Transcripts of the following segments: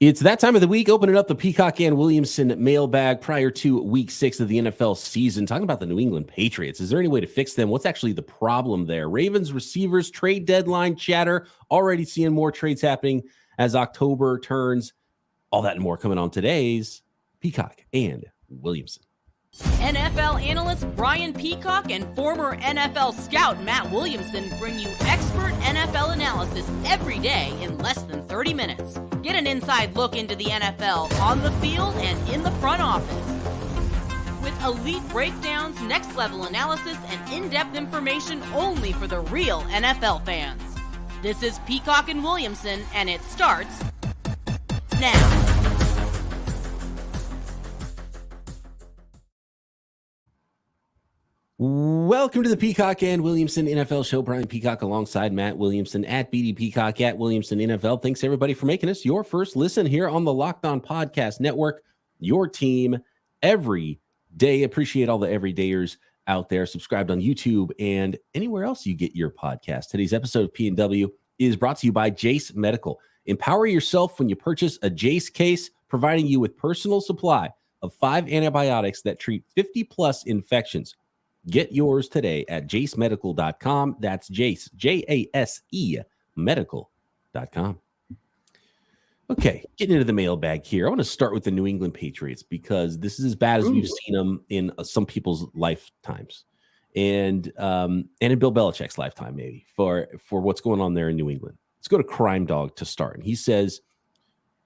It's that time of the week, opening up the Peacock and Williamson mailbag prior to week 6 of the NFL season. Talking about the New England Patriots. Is there any way to fix them? What's actually the problem there? Ravens receivers, trade deadline chatter. Already seeing more trades happening as October turns. All that and more coming on today's Peacock and Williamson. NFL analyst Brian Peacock and former NFL scout Matt Williamson bring you expert NFL analysis every day in less than 30 minutes. Get an inside look into the NFL on the field and in the front office. With elite breakdowns, next-level analysis, and in-depth information only for the real NFL fans. This is Peacock and Williamson, and it starts now. Welcome to the Peacock and Williamson NFL Show. Brian Peacock alongside Matt Williamson at BD Peacock at Williamson NFL. Thanks everybody for making us your first listen here on the Locked On Podcast Network. Your team every day. Appreciate all the everydayers out there. Subscribed on YouTube and anywhere else you get your podcast. Today's episode of P&W is brought to you by Jace Medical. Empower yourself when you purchase a Jace case, providing you with personal supply of 5 antibiotics that treat 50+ infections. Get yours today at jacemedical.com. That's Jace, J-A-S-E, medical.com. Okay, getting into the mailbag here. I want to start with the New England Patriots because this is as bad as we've seen them in some people's lifetimes. And in Bill Belichick's lifetime, maybe, for what's going on there in New England. Let's go to Crime Dog to start. And he says,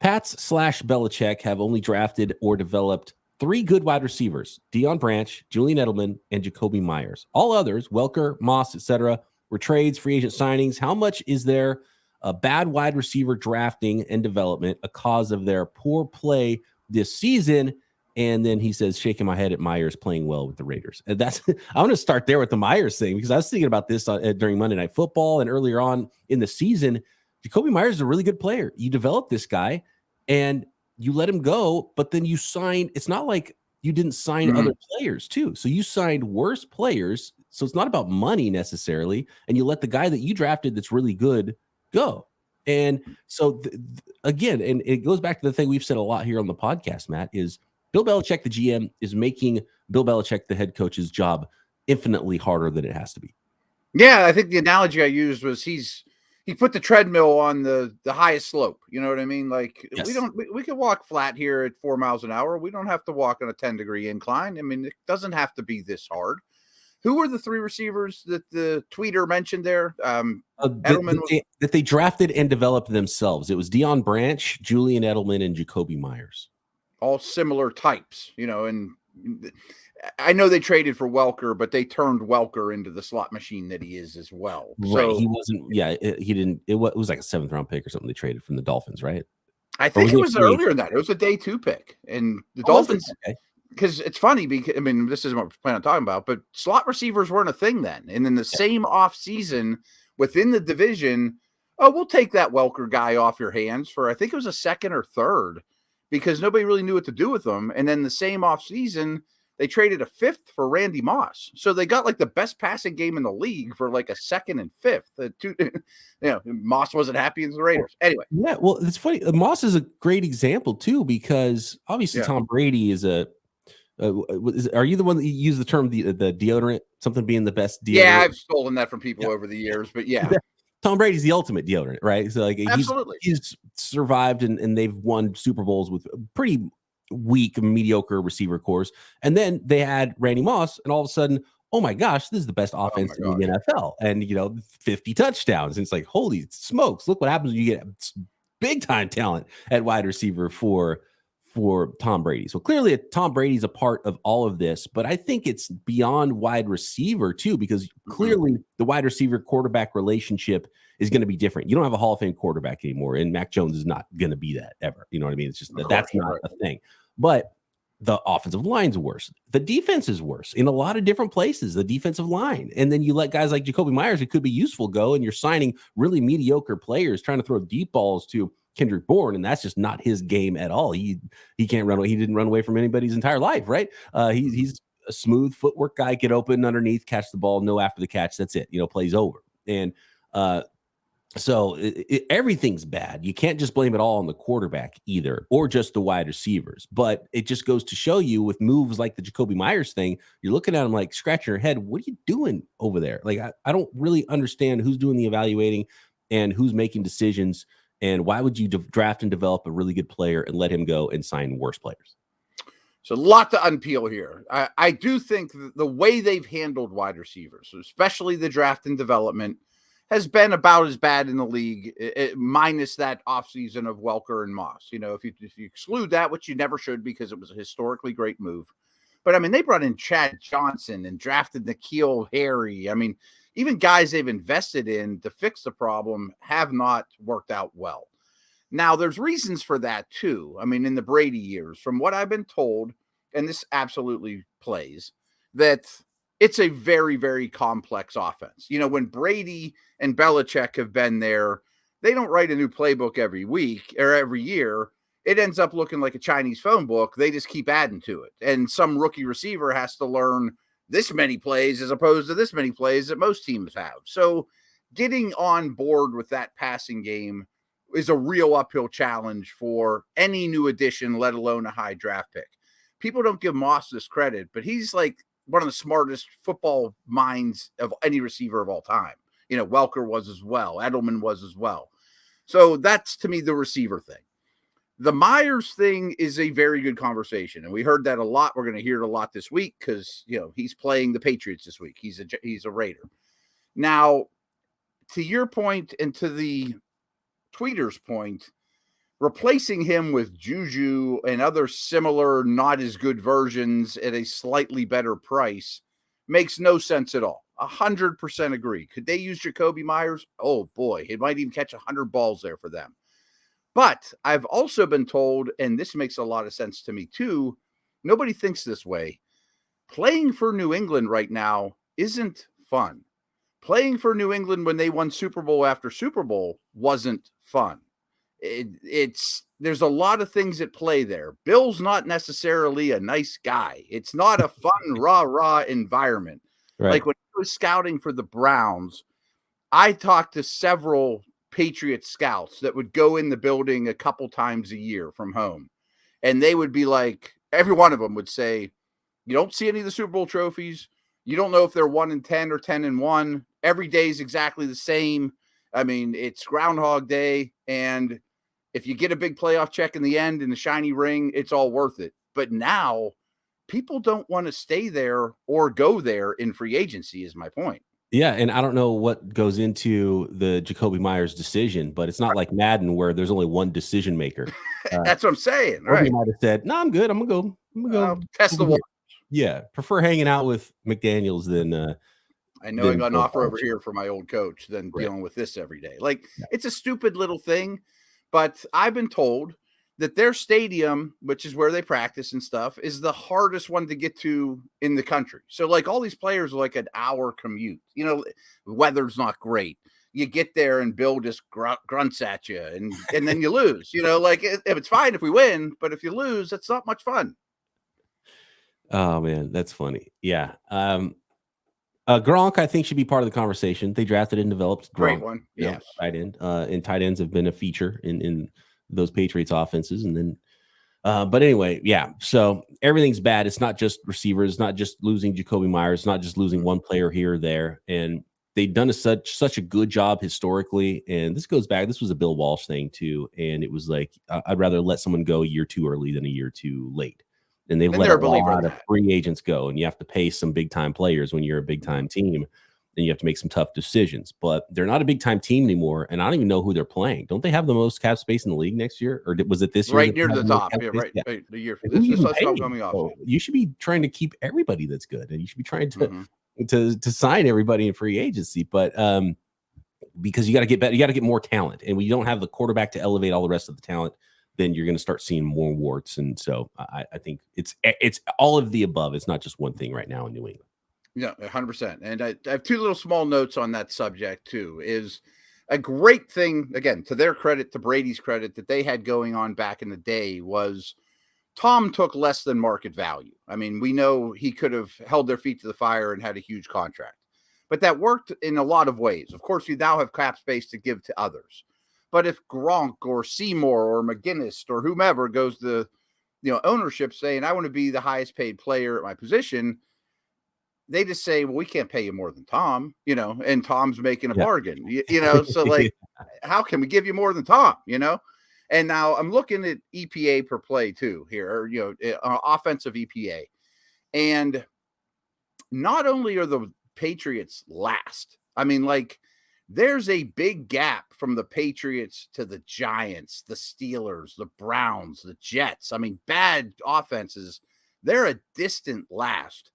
Pats/Belichick have only drafted or developed 3 good wide receivers: Deion Branch, Julian Edelman, and Jacoby Myers. All others, Welker, Moss, etc., were trades, free agent signings. How much is there a bad wide receiver drafting and development a cause of their poor play this season? And then he says, shaking my head at Myers playing well with the Raiders. And that's I want to start there with the Myers thing because I was thinking about this during Monday Night Football and earlier on in the season. Jacoby Myers is a really good player. You develop this guy and you let him go, but then you signed. It's not like you didn't sign other players too. So you signed worse players. So it's not about money necessarily. And you let the guy that you drafted that's really good go. And so again, and it goes back to the thing we've said a lot here on the podcast, Matt, is Bill Belichick, the GM, is making Bill Belichick, the head coach's job infinitely harder than it has to be. Yeah, I think the analogy I used was he put the treadmill on the highest slope. You know what I mean? Like Yes. we can walk flat here at 4 miles an hour. We don't have to walk on a 10-degree incline. I mean, it doesn't have to be this hard. Who were the 3 receivers that the tweeter mentioned there? Edelman that they drafted and developed themselves. It was Deion Branch, Julian Edelman, and Jacoby Myers. All similar types, you know, and I know they traded for Welker, but they turned Welker into the slot machine that he is as well. Right. So He wasn't, he didn't, it was like a 7th round pick or something they traded from the Dolphins, right? I think it was earlier than that. It was a day 2 pick. And the Dolphins, because it's funny because, I mean, this isn't what we're planning on talking about, but slot receivers weren't a thing then. And in the same off season within the division, we'll take that Welker guy off your hands for, I think it was a 2nd or 3rd, because nobody really knew what to do with them. And then the same off season, they traded a 5th for Randy Moss. So they got like the best passing game in the league for like a 2nd and 5th. Moss wasn't happy in the Raiders. Anyway. Yeah, well, it's funny. Moss is a great example too, because obviously Tom Brady is are you the one that used the term the deodorant, something being the best deodorant? Yeah, I've stolen that from people over the years, but yeah. Tom Brady's the ultimate deodorant, right? So like Absolutely. he's survived and they've won Super Bowls with pretty weak, mediocre receiver cores. And then they had Randy Moss, and all of a sudden, oh my gosh, this is the best offense in the NFL. And 50 touchdowns. And it's like, holy smokes, look what happens when you get big time talent at wide receiver for Tom Brady. So clearly Tom Brady's a part of all of this, but I think it's beyond wide receiver too, because clearly the wide receiver quarterback relationship is going to be different. You don't have a Hall of Fame quarterback anymore, and Mac Jones is not going to be that ever. You know what I mean? It's just that's not a thing. But the offensive line's worse. The defense is worse in a lot of different places, the defensive line. And then you let guys like Jacoby Myers, who could be useful, go, and you're signing really mediocre players trying to throw deep balls to Kendrick Bourne, and that's just not his game at all. He can't run away. He didn't run away from anybody his entire life, right? He's a smooth footwork guy, get open underneath, catch the ball, no after the catch, that's it. Plays over. And So everything's bad. You can't just blame it all on the quarterback either, or just the wide receivers. But it just goes to show you with moves like the Jacoby Myers thing, you're looking at him like scratching your head. What are you doing over there? Like, I don't really understand who's doing the evaluating and who's making decisions. And why would you draft and develop a really good player and let him go and sign worse players? So a lot to unpeel here. I do think the way they've handled wide receivers, especially the draft and development, has been about as bad in the league, minus that offseason of Welker and Moss. You know, if you exclude that, which you never should because it was a historically great move. But, I mean, they brought in Chad Johnson and drafted N'Keal Harry. I mean, even guys they've invested in to fix the problem have not worked out well. Now, there's reasons for that, too. I mean, in the Brady years, from what I've been told, and this absolutely plays, that it's a very, very complex offense. You know, when Brady and Belichick have been there, they don't write a new playbook every week or every year. It ends up looking like a Chinese phone book. They just keep adding to it. And some rookie receiver has to learn this many plays as opposed to this many plays that most teams have. So getting on board with that passing game is a real uphill challenge for any new addition, let alone a high draft pick. People don't give Moss this credit, but he's like one of the smartest football minds of any receiver of all time. You know, Welker was as well. Edelman was as well. So that's, to me, the receiver thing. The Myers thing is a very good conversation, and we heard that a lot. We're going to hear it a lot this week because, you know, he's playing the Patriots this week. He's a Raider. Now, to your point and to the tweeter's point, replacing him with Juju and other similar, not as good versions at a slightly better price makes no sense at all. 100% agree. Could they use Jacoby Myers? Oh boy, it might even catch 100 balls there for them. But I've also been told, and this makes a lot of sense to me too, nobody thinks this way. Playing for New England right now isn't fun. Playing for New England when they won Super Bowl after Super Bowl wasn't fun. There's a lot of things at play there. Bill's not necessarily a nice guy. It's not a fun, rah environment. Right. Like when I was scouting for the Browns, I talked to several Patriots scouts that would go in the building a couple times a year from home. And they would be like, every one of them would say, you don't see any of the Super Bowl trophies. You don't know if they're 1-10 or 10-1. Every day is exactly the same. I mean, it's Groundhog Day. And if you get a big playoff check in the end and a shiny ring, it's all worth it. But now people don't want to stay there or go there in free agency is my point. Yeah, and I don't know what goes into the Jacoby Myers decision, but it's not like Madden where there's only one decision maker. That's what I'm saying. Right? Might have said, "No, I'm good. I'm gonna go test the water." Yeah, prefer hanging out with McDaniels than. I know I got an offer over here for my old coach than dealing with this every day. Like it's a stupid little thing, but I've been told that their stadium, which is where they practice and stuff, is the hardest one to get to in the country. So like all these players are like an hour commute. You know, weather's not great. You get there and Bill just grunts at you and then you lose. You know, like it's fine if we win, but if you lose, it's not much fun. Oh man, that's funny. Yeah. Gronk, I think, should be part of the conversation. They drafted and developed Gronk. Great one. Yeah. Tight end. And tight ends have been a feature in those Patriots offenses. And then, but anyway, yeah. So everything's bad. It's not just receivers. It's not just losing Jacoby Myers. It's not just losing one player here or there. And they've done such a good job historically. And this goes back. This was a Bill Walsh thing too. And it was like, I'd rather let someone go a year too early than a year too late. And they've let a lot of free agents go, and you have to pay some big time players when you're a big time team, and you have to make some tough decisions. But they're not a big time team anymore, and I don't even know who they're playing. Don't they have the most cap space in the league next year, or was it this year? Right near the top, yeah, right. Yeah. The year this is coming off. So you should be trying to keep everybody that's good, and you should be trying to sign everybody in free agency. But because you got to get better, you got to get more talent, and when you don't have the quarterback to elevate all the rest of the talent, then you're going to start seeing more warts. And so I think it's all of the above. It's not just one thing right now in New England. Yeah, 100%. And I have two little small notes on that subject too. Is a great thing, again, to their credit, to Brady's credit, that they had going on back in the day was Tom took less than market value. I mean, we know he could have held their feet to the fire and had a huge contract. but that worked in a lot of ways. Of course, you now have cap space to give to others. But if Gronk or Seymour or McGinnis or whomever goes to, ownership saying, I want to be the highest paid player at my position, they just say, well, we can't pay you more than Tom, and Tom's making a bargain, so like, how can we give you more than Tom, And now I'm looking at EPA per play too here, offensive EPA. And not only are the Patriots last, I mean, like, there's a big gap from the Patriots to the Giants, the Steelers, the Browns, the Jets. I mean, bad offenses. They're a distant last.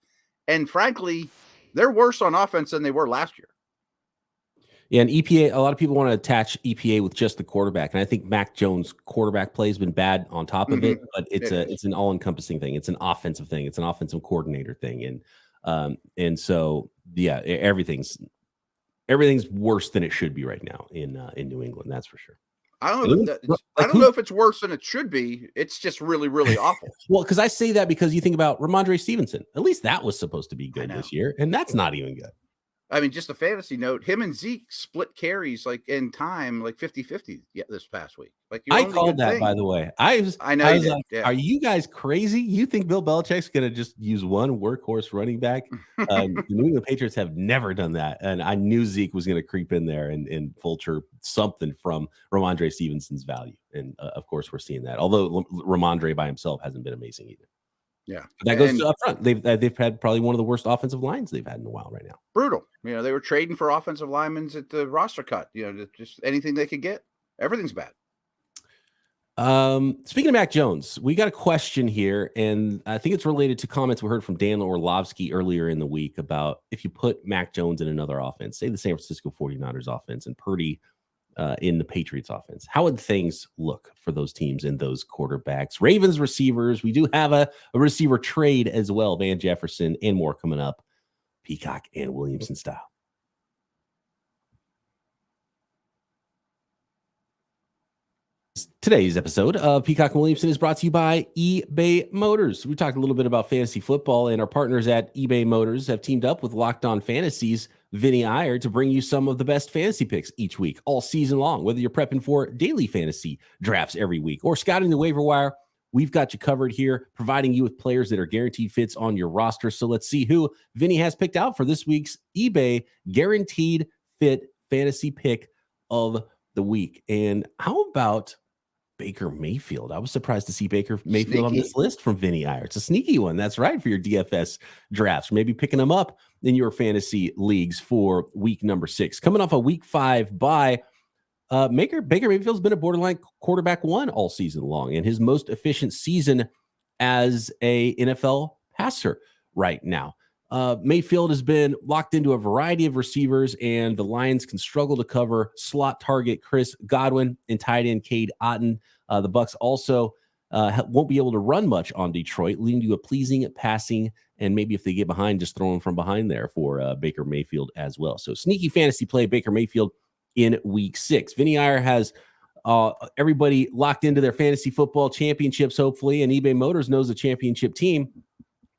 And frankly, they're worse on offense than they were last year. Yeah, and EPA, a lot of people want to attach EPA with just the quarterback. And I think Mac Jones' quarterback play has been bad on top of it, but it's an all-encompassing thing. It's an offensive thing. It's an offensive coordinator thing. And so, yeah, everything's worse than it should be right now in New England. That's for sure. I don't know if it's worse than it should be. It's just really, really awful. Well, because I say that because you think about Ramondre Stevenson. At least that was supposed to be good this year, and that's not even good. I mean, just a fantasy note, him and Zeke split carries like in time, like 50-50 this past week. Like, I called that, by the way. I was like, are you guys crazy? You think Bill Belichick's going to just use one workhorse running back? The New England Patriots have never done that. And I knew Zeke was going to creep in there and vulture something from Ramondre Stevenson's value. And of course, we're seeing that. Although Ramondre by himself hasn't been amazing either. Yeah, but that goes up front. They've had probably one of the worst offensive lines they've had in a while right now. Brutal. They were trading for offensive linemen at the roster cut. Just anything they could get. Everything's bad. Speaking of Mac Jones, we got a question here, and I think it's related to comments we heard from Dan Orlovsky earlier in the week about if you put Mac Jones in another offense, say the San Francisco 49ers offense, and Purdy in the Patriots offense, how would things look for those teams and those quarterbacks? Ravens receivers, we do have a receiver trade as well, Van Jefferson and more coming up, Peacock and Williamson style. Today's episode of Peacock and Williamson is brought to you by eBay Motors. We talked a little bit about fantasy football, and our partners at eBay Motors have teamed up with Locked On Fantasies, Vinny Iyer, to bring you some of the best fantasy picks each week, all season long. Whether you're prepping for daily fantasy drafts every week or scouting the waiver wire, we've got you covered here, providing you with players that are guaranteed fits on your roster. So let's see who Vinny has picked out for this week's eBay Guaranteed Fit Fantasy Pick of the Week. And how about Baker Mayfield? I was surprised to see Baker Mayfield on this list from Vinny Iyer. It's a sneaky one. That's right, for your DFS drafts. Maybe picking him up in your fantasy leagues for week number 6. Coming off a week 5 bye, Baker Mayfield's been a borderline quarterback 1 all season long, and his most efficient season as a NFL passer right now. Mayfield has been locked into a variety of receivers, and the Lions can struggle to cover slot target Chris Godwin and tight end Cade Otton. The Bucs also won't be able to run much on Detroit, leading to a pleasing passing, and maybe if they get behind, just throw him from behind there for Baker Mayfield as well. So sneaky fantasy play, Baker Mayfield in week 6. Vinny Iyer has everybody locked into their fantasy football championships, hopefully, and eBay Motors knows the championship team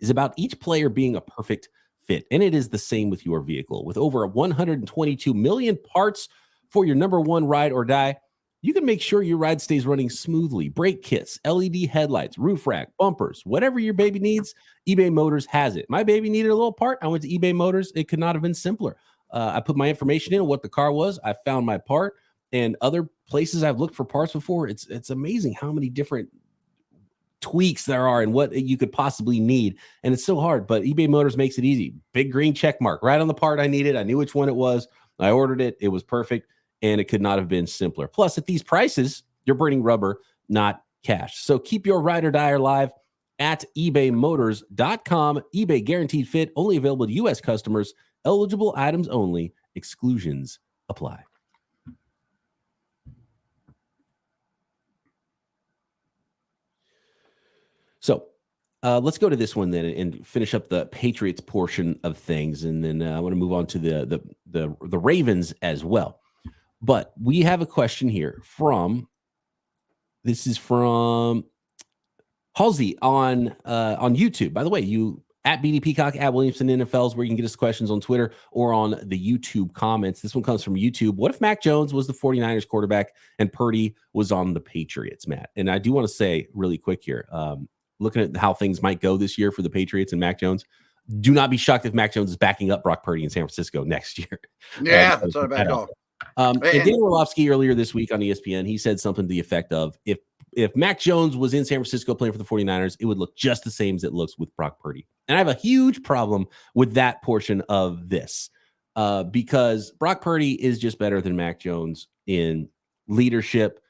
is about each player being a perfect fit. And it is the same with your vehicle. With over 122 million parts for your number one ride or die, you can make sure your ride stays running smoothly. Brake kits, LED headlights, roof rack, bumpers, whatever your baby needs, eBay Motors has it. My baby needed a little part. I went to eBay Motors. It could not have been simpler. I put my information in what the car was. I found my part, and other places I've looked for parts before. It's amazing how many different tweaks there are and what you could possibly need, and it's so hard, but eBay Motors makes it easy. Big green check mark right on the part I needed. I knew which one it was. I ordered it. It was perfect, and it could not have been simpler. Plus, at these prices, you're burning rubber, not cash. So keep your ride or die alive at ebaymotors.com. eBay Guaranteed Fit, only available to U.S. customers. Eligible items only. Exclusions apply. So let's go to this one then and finish up the Patriots portion of things, and then I want to move on to the Ravens as well. But we have a question here from Halsey on YouTube. By the way, you At BD Peacock, at Williamson NFLs, where you can get us questions on Twitter or on the YouTube comments. This one comes from YouTube. What if Mac Jones was the 49ers quarterback and Purdy was on the Patriots, Matt? And I do want to say really quick here, looking at how things might go this year for the Patriots and Mac Jones, do not be shocked if Mac Jones is backing up Brock Purdy in San Francisco next year. Yeah, that's not a bad call. And Dan Orlovsky earlier this week on ESPN, he said something to the effect of, if Mac Jones was in San Francisco playing for the 49ers, it would look just the same as it looks with Brock Purdy. And I have a huge problem with that portion of this because Brock Purdy is just better than Mac Jones in leadership,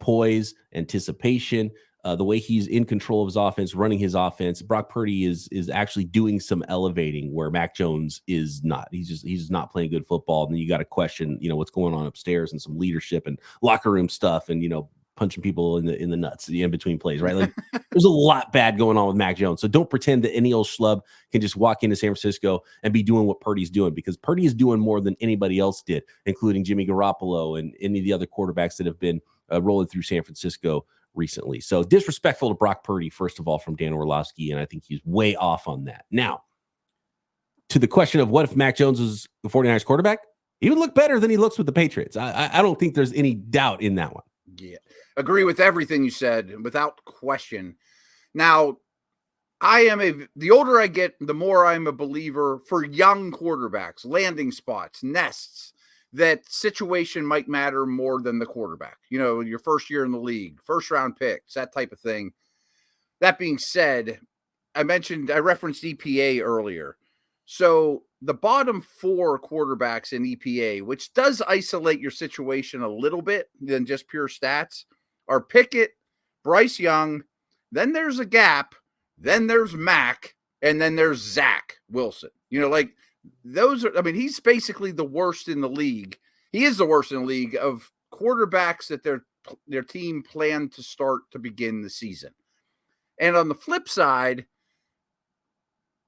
poise, anticipation, the way he's in control of his offense, running his offense. Brock Purdy is actually doing some elevating where Mac Jones is not. He's not playing good football. And then you got to question, what's going on upstairs and some leadership and locker room stuff and, punching people in the nuts in between plays, right? Like there's a lot bad going on with Mac Jones. So don't pretend that any old schlub can just walk into San Francisco and be doing what Purdy's doing, because Purdy is doing more than anybody else did, including Jimmy Garoppolo and any of the other quarterbacks that have been rolling through San Francisco recently. So disrespectful to Brock Purdy, first of all, from Dan Orlovsky, and I think he's way off on that. Now, to the question of what if Mac Jones was the 49ers quarterback, he would look better than he looks with the Patriots. I don't think there's any doubt in that one. Yeah. Agree with everything you said without question. Now, the older I get, the more I'm a believer for young quarterbacks, landing spots, nests, that situation might matter more than the quarterback. Your first year in the league, first round picks, that type of thing. That being said, I referenced EPA earlier. So the bottom 4 quarterbacks in EPA, which does isolate your situation a little bit than just pure stats, are Pickett, Bryce Young, then there's a gap, then there's Mac, and then there's Zach Wilson. Those are, he's basically the worst in the league. He is the worst in the league of quarterbacks that their team planned to start to begin the season. And on the flip side,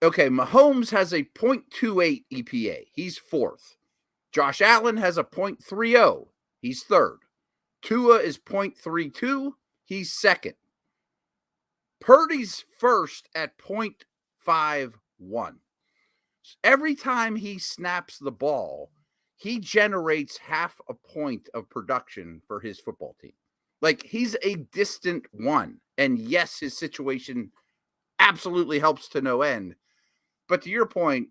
okay, Mahomes has a 0.28 EPA. He's 4th. Josh Allen has a 0.30. He's 3rd. Tua is 0.32. He's 2nd. Purdy's 1st at 0.51. Every time he snaps the ball, he generates half a point of production for his football team. Like, he's a distant one. And yes, his situation absolutely helps to no end. But to your point,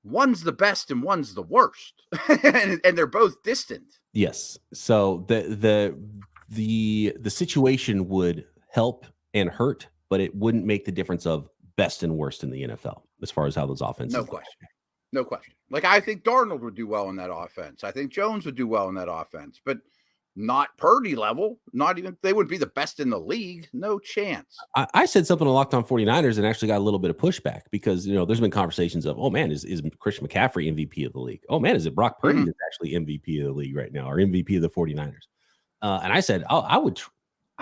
one's the best and one's the worst. and they're both distant. Yes. So the situation would help and hurt, but it wouldn't make the difference of best and worst in the NFL as far as how those offenses. No question. No question. Like, I think Darnold would do well in that offense. I think Jones would do well in that offense, but not Purdy level. Not even, they would be the best in the league. No chance. I said something on Locked On 49ers and actually got a little bit of pushback because, there's been conversations of, oh man, is Christian McCaffrey MVP of the league? Oh man, is it Brock Purdy that's actually MVP of the league right now, or MVP of the 49ers? And I said, I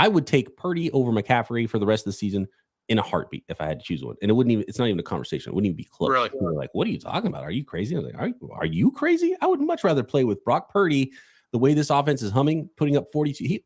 would take Purdy over McCaffrey for the rest of the season in a heartbeat if I had to choose one. And it's not even a conversation. It wouldn't even be close. Really? They're like, what are you talking about? Are you crazy? I was like, are you crazy? I would much rather play with Brock Purdy. The way this offense is humming, putting up 42.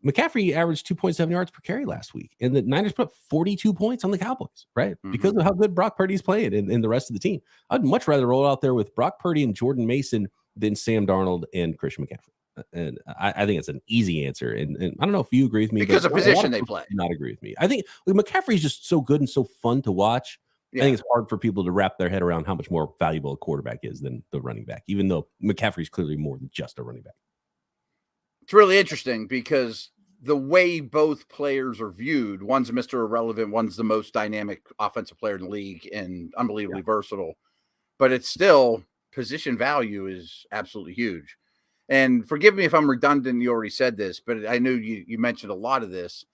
McCaffrey averaged 2.7 yards per carry last week, and the Niners put up 42 points on the Cowboys, right? Because of how good Brock Purdy's playing and the rest of the team. I'd much rather roll out there with Brock Purdy and Jordan Mason than Sam Darnold and Christian McCaffrey. And I think it's an easy answer. And I don't know if you agree with me. Because of position they play. Do not agree with me. I think McCaffrey is just so good and so fun to watch. Yeah. I think it's hard for people to wrap their head around how much more valuable a quarterback is than the running back, even though McCaffrey's clearly more than just a running back. It's really interesting because the way both players are viewed, one's Mr. Irrelevant, one's the most dynamic offensive player in the league and unbelievably versatile, but it's still position value is absolutely huge. And forgive me if I'm redundant, you already said this, but I knew you mentioned a lot of this.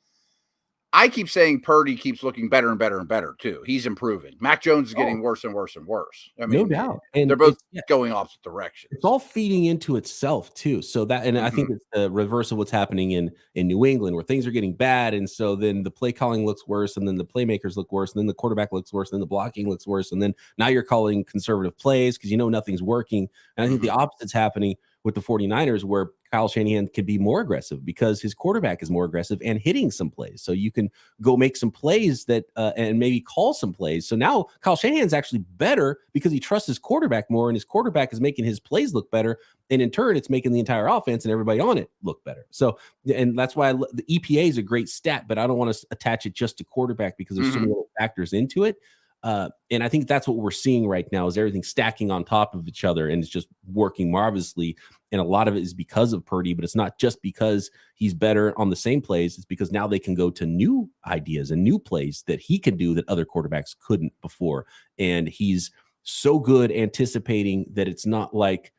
I keep saying Purdy keeps looking better and better and better too. He's improving. Mac Jones is getting worse and worse and worse. I mean, no doubt. And they're both going opposite directions. It's all feeding into itself too. So that, and I think it's the reverse of what's happening in New England, where things are getting bad. And so then the play calling looks worse, and then the playmakers look worse, and then the quarterback looks worse, and then the blocking looks worse. And then now you're calling conservative plays because nothing's working. And I think the opposite's happening with the 49ers, where Kyle Shanahan can be more aggressive because his quarterback is more aggressive and hitting some plays. So you can go make some plays that and maybe call some plays. So now Kyle Shanahan's actually better because he trusts his quarterback more, and his quarterback is making his plays look better. And in turn, it's making the entire offense and everybody on it look better. So, and that's why the EPA is a great stat, but I don't want to attach it just to quarterback because there's so many little factors into it. And I think that's what we're seeing right now is everything stacking on top of each other, and it's just working marvelously. And a lot of it is because of Purdy, but it's not just because he's better on the same plays. It's because now they can go to new ideas and new plays that he can do that other quarterbacks couldn't before. And he's so good anticipating that it's not like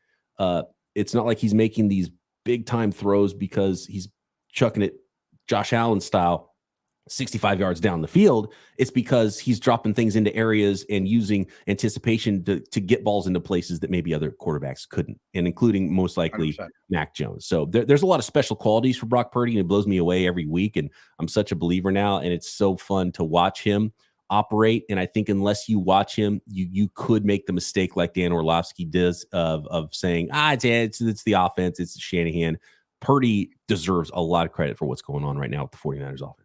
he's making these big time throws because he's chucking it Josh Allen style 65 yards down the field. It's because he's dropping things into areas and using anticipation to get balls into places that maybe other quarterbacks couldn't, and including most likely 100%. Mac Jones. So there's a lot of special qualities for Brock Purdy, and it blows me away every week. And I'm such a believer now, and it's so fun to watch him operate. And I think unless you watch him, you could make the mistake like Dan Orlovsky does of saying, it's the offense, it's Shanahan. Purdy deserves a lot of credit for what's going on right now with the 49ers offense.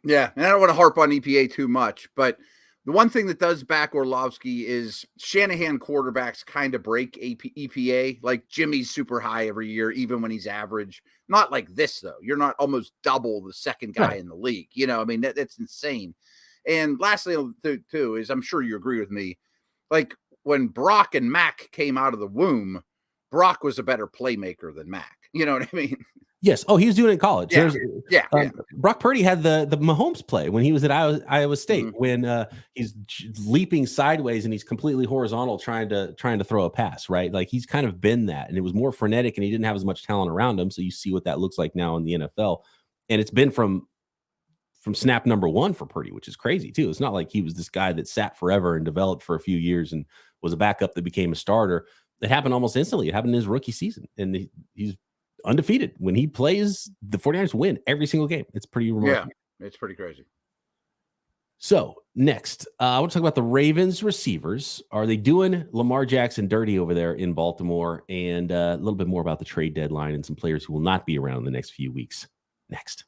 Yeah, and I don't want to harp on EPA too much, but the one thing that does back Orlovsky is Shanahan quarterbacks kind of break EPA. Like Jimmy's super high every year, even when he's average. Not like this, though. You're not almost double the second guy in the league. You know, I mean, that's insane. And lastly, too, is I'm sure you agree with me. Like when Brock and Mac came out of the womb, Brock was a better playmaker than Mac. You know what I mean? Yes. Oh, he was doing it in college. Yeah. Brock Purdy had the Mahomes play when he was at Iowa State, when he's leaping sideways and he's completely horizontal trying to throw a pass, right? Like he's kind of been that, and it was more frenetic, and he didn't have as much talent around him. So you see what that looks like now in the NFL, and it's been from snap number one for Purdy, which is crazy too. It's not like he was this guy that sat forever and developed for a few years and was a backup that became a starter. It happened almost instantly. It happened in his rookie season, and he's undefeated. When he plays, the 49ers win every single game. It's pretty remarkable. Yeah, it's pretty crazy. So next, I want to talk about the Ravens receivers. Are they doing Lamar Jackson dirty over there in Baltimore? And a little bit more about the trade deadline and some players who will not be around in the next few weeks. Next.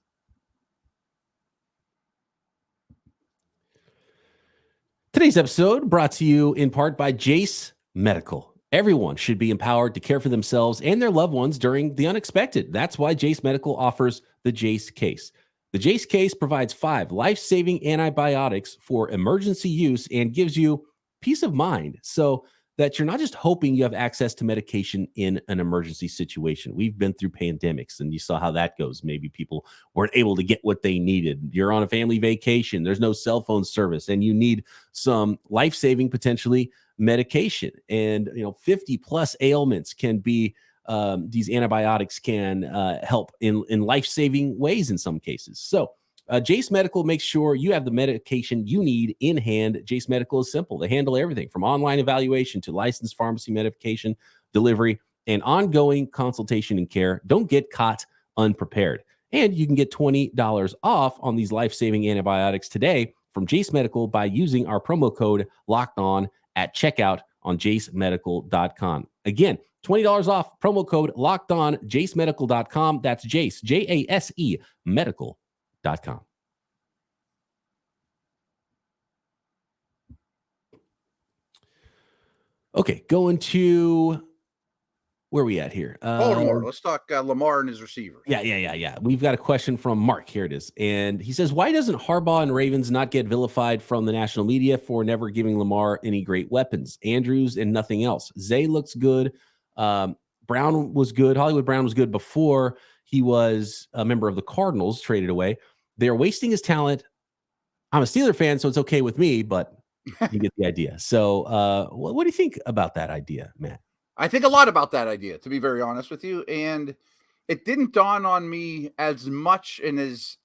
Today's episode brought to you in part by Jace Medical. Everyone should be empowered to care for themselves and their loved ones during the unexpected. That's why Jace Medical offers the Jace Case. The Jace Case provides 5 life-saving antibiotics for emergency use and gives you peace of mind so that you're not just hoping you have access to medication in an emergency situation. We've been through pandemics, and you saw how that goes. Maybe people weren't able to get what they needed. You're on a family vacation. There's no cell phone service, and you need some life-saving, potentially, medication. And 50 plus ailments can be these antibiotics can help in life-saving ways in some cases. So Jace Medical makes sure you have the medication you need in hand. Jace Medical is simple. They handle everything from online evaluation to licensed pharmacy medication delivery and ongoing consultation and care. Don't get caught unprepared. And you can get $20 off on these life-saving antibiotics today from Jace Medical by using our promo code LOCKEDON at checkout on jacemedical.com. Again, $20 off, promo code LOCKEDON, jacemedical.com. That's Jace, Jase, medical.com. Okay, going to where are we at here? Baltimore. Let's talk Lamar and his receivers. Yeah. We've got a question from Mark. Here it is. And he says, why doesn't Harbaugh and Ravens not get vilified from the national media for never giving Lamar any great weapons? Andrews and nothing else. Zay looks good. Brown was good. Hollywood Brown was good before he was a member of the Cardinals, traded away. They're wasting his talent. I'm a Steeler fan, so it's okay with me, but you get the idea. So what do you think about that idea, Matt? I think a lot about that idea, to be very honest with you. And it didn't dawn on me as much and as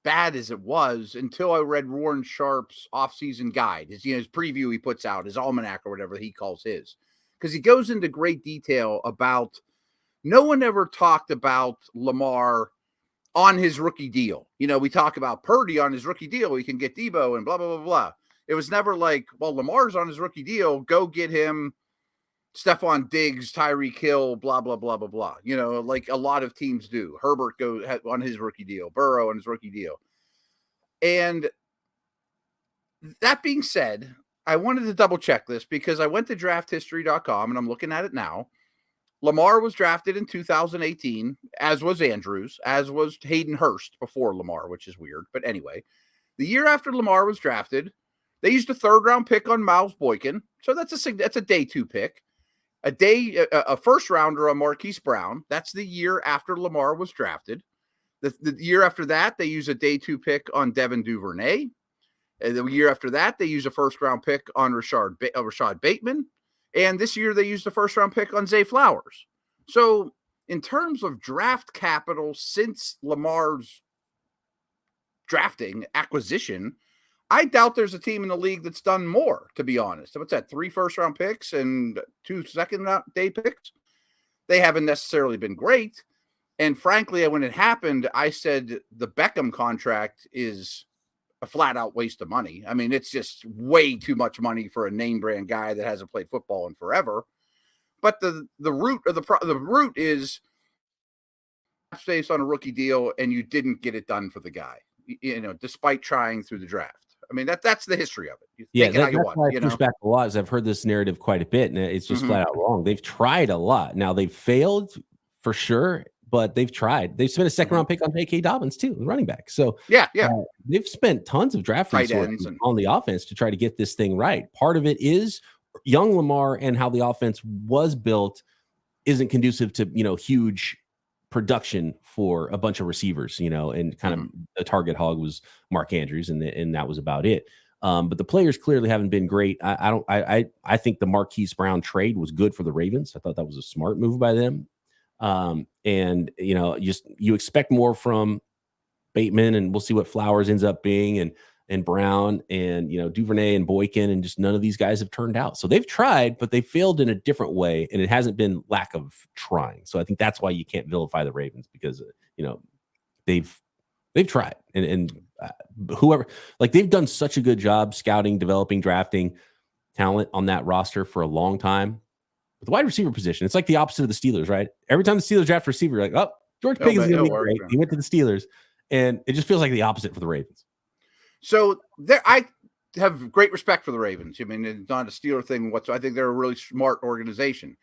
bad as it was until I read Warren Sharp's offseason guide, his preview he puts out, his almanac or whatever he calls his. Because he goes into great detail about no one ever talked about Lamar on his rookie deal. We talk about Purdy on his rookie deal. We can get Debo and blah, blah, blah, blah. It was never like, well, Lamar's on his rookie deal. Go get him Stephon Diggs, Tyreek Hill, blah, blah, blah, blah, blah. You know, like a lot of teams do. Herbert goes on his rookie deal, Burrow on his rookie deal. And that being said, I wanted to double check this because I went to drafthistory.com and I'm looking at it now. Lamar was drafted in 2018, as was Andrews, as was Hayden Hurst before Lamar, which is weird. But anyway, the year after Lamar was drafted, they used a 3rd-round pick on Miles Boykin. So that's a day 2 pick. A first-rounder on Marquise Brown. That's the year after Lamar was drafted. The year after that, they use a day 2 pick on Devin Duvernay. And the year after that, they use a 1st-round pick on Rashad Bateman. And this year, they used a 1st-round pick on Zay Flowers. So in terms of draft capital since Lamar's drafting acquisition, I doubt there's a team in the league that's done more, to be honest. What's that, 3 first-round picks and 2 second-day picks? They haven't necessarily been great. And frankly, when it happened, I said the Beckham contract is a flat-out waste of money. I mean, it's just way too much money for a name-brand guy that hasn't played football in forever. But the root is based on a rookie deal, and you didn't get it done for the guy, you know, despite trying through the draft. I mean, that's the history of it. That's why I push back a lot. Is I've heard this narrative quite a bit, and it's just flat out wrong. They've tried a lot. Now they've failed for sure, but they've tried. They've spent a 2nd-round pick on J.K. Dobbins too, the running back. So they've spent tons of draft resources on the offense to try to get this thing right. Part of it is young Lamar and how the offense was built isn't conducive to, you know, huge production for a bunch of receivers, you know, and kind of the target hog was Mark Andrews, and that was about it. But the players clearly haven't been great. I think the Marquise Brown trade was good for the Ravens. I thought that was a smart move by them. And you know, you expect more from Bateman, and we'll see what Flowers ends up being, and Brown, and you know, Duvernay and Boykin, and just none of these guys have turned out. So they've tried, but they failed in a different way, and it hasn't been lack of trying. So I think that's why you can't vilify the Ravens, because you know, they've tried, and whoever, like, they've done such a good job scouting, developing, drafting talent on that roster for a long time. With the wide receiver position, it's like the opposite of the Steelers, right? Every time the Steelers draft a receiver, you're like, oh, George Pickens is going to be great. He went to the Steelers, and it just feels like the opposite for the Ravens. So I have great respect for the Ravens. I mean, it's not a Steeler thing whatsoever. I think they're a really smart organization.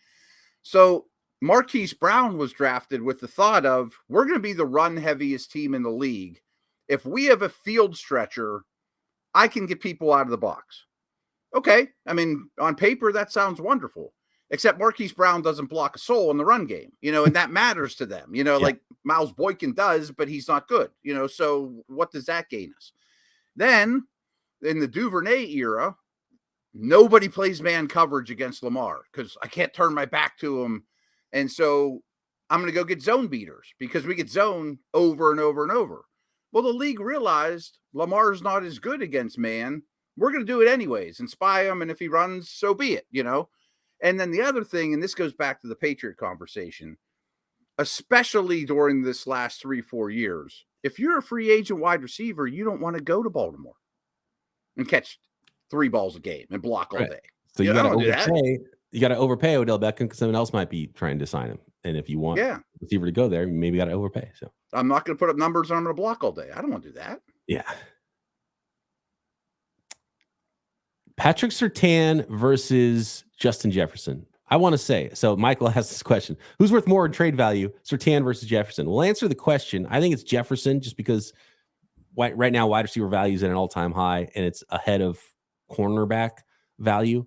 So Marquise Brown was drafted with the thought of, we're going to be the run heaviest team in the league. If we have a field stretcher, I can get people out of the box. Okay. I mean, on paper, that sounds wonderful. Except Marquise Brown doesn't block a soul in the run game, you know, and that matters to them, you know, like Miles Boykin does, but he's not good, you know, so what does that gain us? Then in the Duvernay era, nobody plays man coverage against Lamar because I can't turn my back to him. And so I'm going to go get zone beaters because we get zone over and over and over. Well, the league realized Lamar's not as good against man. We're going to do it anyways and spy him. And if he runs, so be it, you know. And then the other thing, and this goes back to the Patriot conversation, especially during this last 3-4 years, if you're a free agent wide receiver, you don't want to go to Baltimore and catch 3 balls a game and block all day. So you got to overpay. You got to overpay Odell Beckham because someone else might be trying to sign him. And if you want the receiver to go there, you maybe got to overpay. So I'm not going to put up numbers and I'm going to block all day. I don't want to do that. Yeah. Patrick Surtain versus Justin Jefferson. I want to say, so Michael asked this question, who's worth more in trade value, Surtain versus Jefferson? We'll answer the question. I think it's Jefferson just because right now wide receiver value is at an all-time high and it's ahead of cornerback value,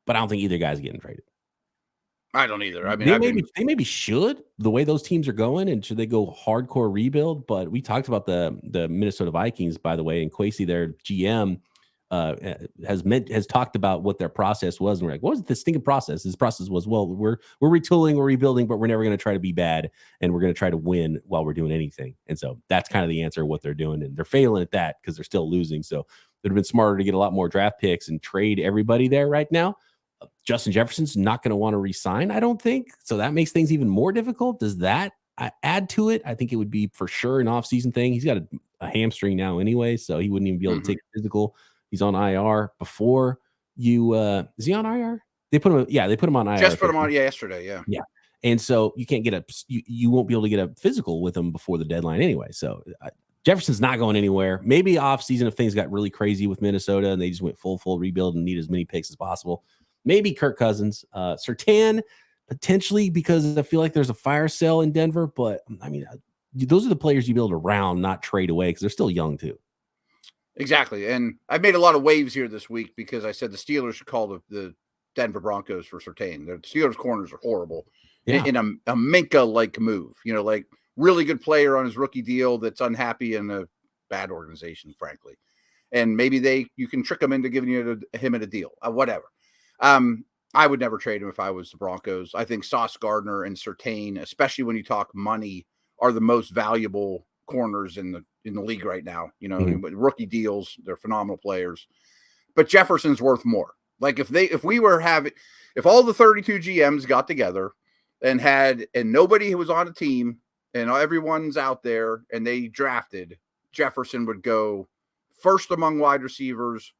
but I don't think either guy's getting traded. I don't either. I mean, they maybe should, the way those teams are going, and should they go hardcore rebuild? But we talked about the Minnesota Vikings, by the way, and Kwesi, their GM, has talked about what their process was, and we're like, what was this thinking process? His process was, well, we're retooling, we're rebuilding, but we're never going to try to be bad, and we're going to try to win while we're doing anything. And so that's kind of the answer of what they're doing, and they're failing at that because they're still losing. So it would have been smarter to get a lot more draft picks and trade everybody there right now. Justin Jefferson's not going to want to re-sign, I don't think. So that makes things even more difficult. Does that add to it? I think it would be for sure an off-season thing. He's got a hamstring now anyway, so he wouldn't even be able to take a physical. He's on IR before you. Is he on IR? They put him on IR. Just put him on yesterday. Yeah. And so you can't get you won't be able to get a physical with him before the deadline anyway. So Jefferson's not going anywhere. Maybe off season if things got really crazy with Minnesota and they just went full rebuild and need as many picks as possible. Maybe Kirk Cousins, Surtain potentially, because I feel like there's a fire sale in Denver. But I mean, those are the players you build around, not trade away, because they're still young too. Exactly. And I made a lot of waves here this week because I said the Steelers should call the Denver Broncos for Surtain. The Steelers corners are horrible in a Minka-like move, like really good player on his rookie deal that's unhappy in a bad organization, frankly. And maybe you can trick him into giving him a deal, whatever. I would never trade him if I was the Broncos. I think Sauce Gardner and Surtain, especially when you talk money, are the most valuable corners in the league right now. Rookie deals, they're phenomenal players. But Jefferson's worth more. Like if all the 32 GMs got together and nobody who was on a team and everyone's out there and they drafted, Jefferson would go first among wide receivers.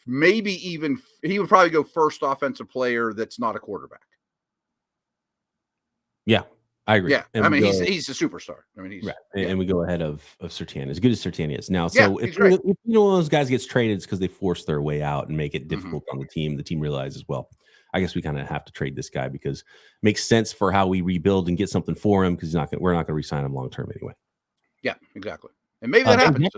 Maybe even he would probably go first offensive player that's not a quarterback. Yeah, I agree. Yeah, I mean he's a superstar. I mean he's right. And we go ahead of Surtain, as good as Surtain is now. So if one of those guys gets traded, it's because they force their way out and make it difficult on the team. The team realizes, well, I guess we kind of have to trade this guy because it makes sense for how we rebuild and get something for him because we're not going to re-sign him long term anyway. Yeah, exactly. And maybe that happens.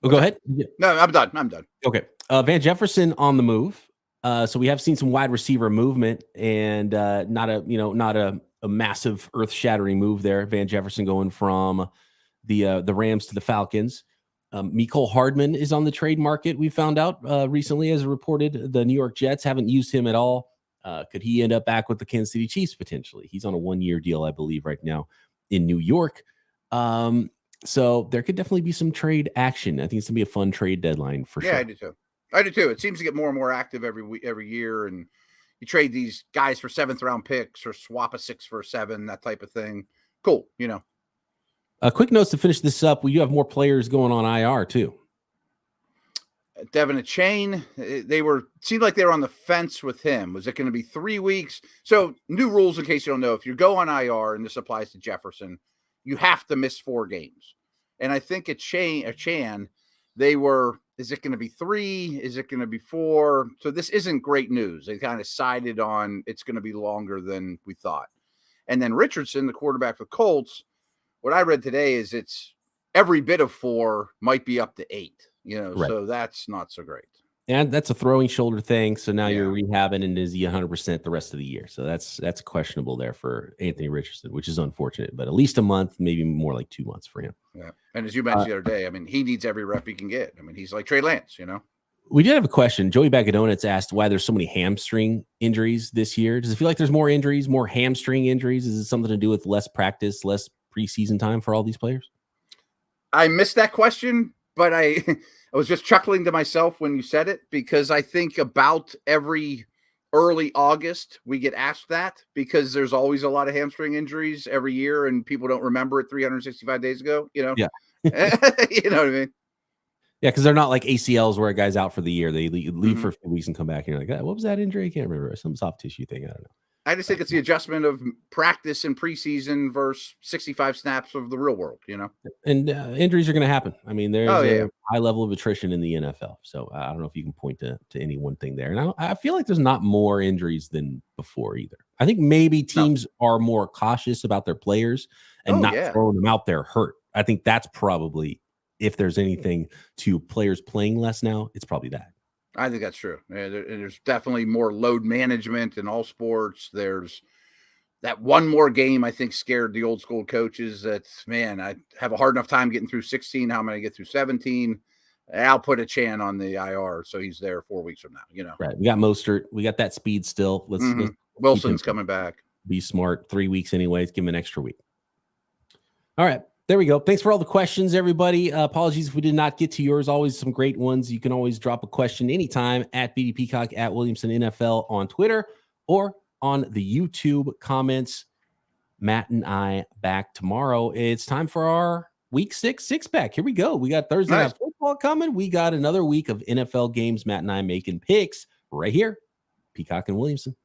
Go ahead. No, I'm done. Okay. Van Jefferson on the move. So we have seen some wide receiver movement and not a massive earth-shattering move there. Van Jefferson going from the Rams to the Falcons. Mecole Hardman is on the trade market. We found out recently, as reported, the New York Jets haven't used him at all. Could he end up back with the Kansas City Chiefs potentially? He's on a 1-year deal, I believe, right now in New York. So there could definitely be some trade action. I think it's gonna be a fun trade deadline for sure. Yeah, I do too. It seems to get more and more active every year, and you trade these guys for 7th round picks or swap a 6 for a 7, that type of thing. Cool, Quick notes to finish this up. We do have more players going on IR too. Devin Achane, seemed like they were on the fence with him. Was it going to be 3 weeks? So new rules, in case you don't know, if you go on IR, and this applies to Jefferson, you have to miss 4 games. And I think Achane, is it going to be 3? Is it going to be 4? So this isn't great news. They kind of sided on it's going to be longer than we thought. And then Richardson, the quarterback for the Colts, what I read today is it's every bit of 4 might be up to 8, right. So that's not so great. And that's a throwing shoulder thing. So now you're rehabbing, and is he 100% the rest of the year? So that's questionable there for Anthony Richardson, which is unfortunate, but at least a month, maybe more like 2 months for him. Yeah. And as you mentioned the other day, I mean, he needs every rep he can get. I mean, he's like Trey Lance, We did have a question. Joey Bagadonitz asked why there's so many hamstring injuries this year. Does it feel like there's more injuries, more hamstring injuries? Is it something to do with less practice, less preseason time for all these players? I missed that question, but I was just chuckling to myself when you said it, because I think about every early August we get asked that, because there's always a lot of hamstring injuries every year and people don't remember it 365 days ago, Yeah. You know what I mean? Yeah, because they're not like ACLs where a guy's out for the year. They leave for a few weeks and come back, and you're like, what was that injury? I can't remember. Some soft tissue thing. I don't know. I just think it's the adjustment of practice and preseason versus 65 snaps of the real world, And injuries are going to happen. I mean, there's a high level of attrition in the NFL. So I don't know if you can point to any one thing there. And I feel like there's not more injuries than before either. I think maybe teams are more cautious about their players and not throwing them out there hurt. I think that's probably, if there's anything to players playing less now, it's probably that. I think that's true. There's definitely more load management in all sports. There's that one more game, I think, scared the old school coaches. I have a hard enough time getting through 16. How am I going to get through 17? I'll put Achane on the IR, so he's there 4 weeks from now, Right. We got Mostert. We got that speed still. Let's Wilson's coming back. Be smart. 3 weeks anyways. Give him an extra week. All right. There we go. Thanks for all the questions, everybody. Apologies if we did not get to yours. Always some great ones. You can always drop a question anytime at BD Peacock, at Williamson NFL on Twitter, or on the YouTube comments. Matt and I back tomorrow. It's time for our week 6 six-pack. Here we go. We got Thursday night football coming. We got another week of NFL games. Matt and I making picks right here. Peacock and Williamson.